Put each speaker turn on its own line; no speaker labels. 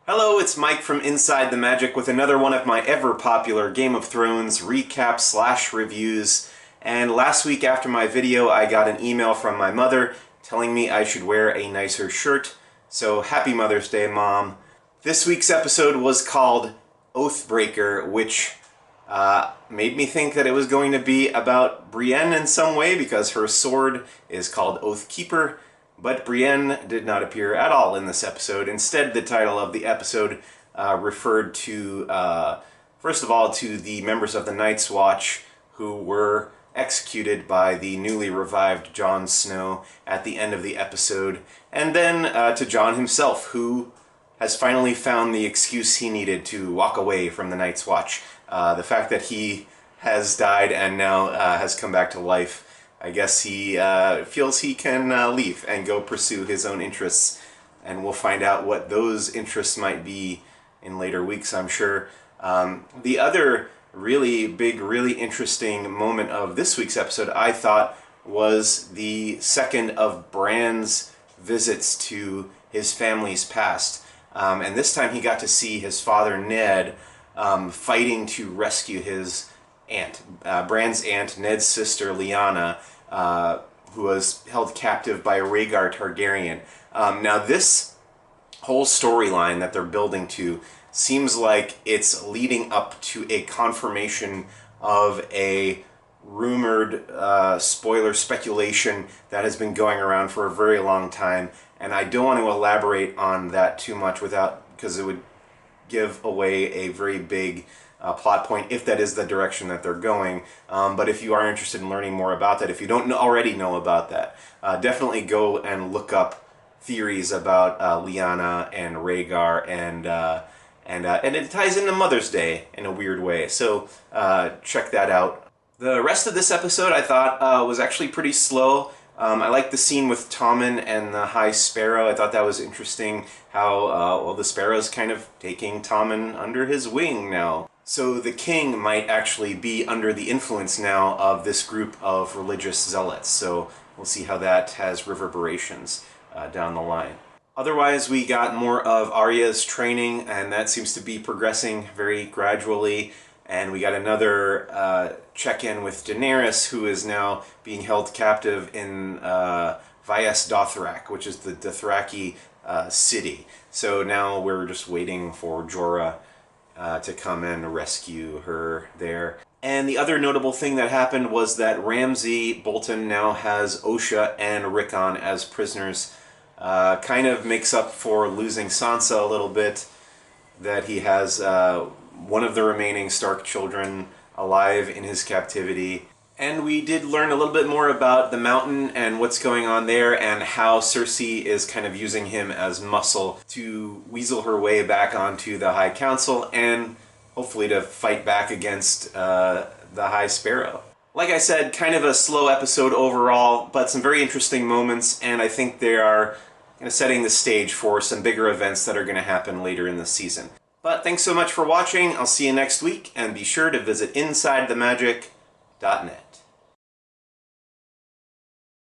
Hello, it's Mike from Inside the Magic with another one of my ever-popular Game of Thrones recap/reviews. And last week after my video, I got an email from my mother telling me I should wear a nicer shirt. So happy Mother's Day, Mom. This week's episode was called Oathbreaker, which made me think that it was going to be about Brienne in some way because her sword is called Oathkeeper. But Brienne did not appear at all in this episode. Instead, the title of the episode referred to, first of all, to the members of the Night's Watch who were executed by the newly revived Jon Snow at the end of the episode, and then to Jon himself, who has finally found the excuse he needed to walk away from the Night's Watch. The fact that he has died and now has come back to life, I guess he feels he can leave and go pursue his own interests, and we'll find out what those interests might be in later weeks, I'm sure. The other really big, really interesting moment of this week's episode, I thought, was the second of Bran's visits to his family's past. And this time he got to see his father, Ned, fighting to rescue his aunt, Bran's aunt, Ned's sister, Lyanna, who was held captive by Rhaegar Targaryen. Now this whole storyline that they're building to seems like it's leading up to a confirmation of a rumored spoiler speculation that has been going around for a very long time, and I don't want to elaborate on that too much because it would give away a very big plot point if that is the direction that they're going. But if you are interested in learning more about that, if you don't already know about that, definitely go and look up theories about Lyanna and Rhaegar, and it ties into Mother's Day in a weird way. So check that out. The rest of this episode I thought was actually pretty slow. I liked the scene with Tommen and the High Sparrow. I thought that was interesting how the Sparrow's kind of taking Tommen under his wing now. So the king might actually be under the influence now of this group of religious zealots. So we'll see how that has reverberations down the line. Otherwise, we got more of Aryas Training, and that seems to be progressing very gradually. And we got another check-in with Daenerys, who is now being held captive in Vaes Dothrak, which is the Dothraki city. So now we're just waiting for Jorah to come and rescue her there. And the other notable thing that happened was that Ramsay Bolton now has Osha and Rickon as prisoners. Kind of makes up for losing Sansa a little bit, that he has one of the remaining Stark children alive in his captivity. And we did learn a little bit more about the mountain and what's going on there, and how Cersei is kind of using him as muscle to weasel her way back onto the High Council and hopefully to fight back against the High Sparrow. Like I said, kind of a slow episode overall, but some very interesting moments, and I think they are kind of setting the stage for some bigger events that are going to happen later in the season. But thanks so much for watching. I'll see you next week, and be sure to visit InsideTheMagic.net.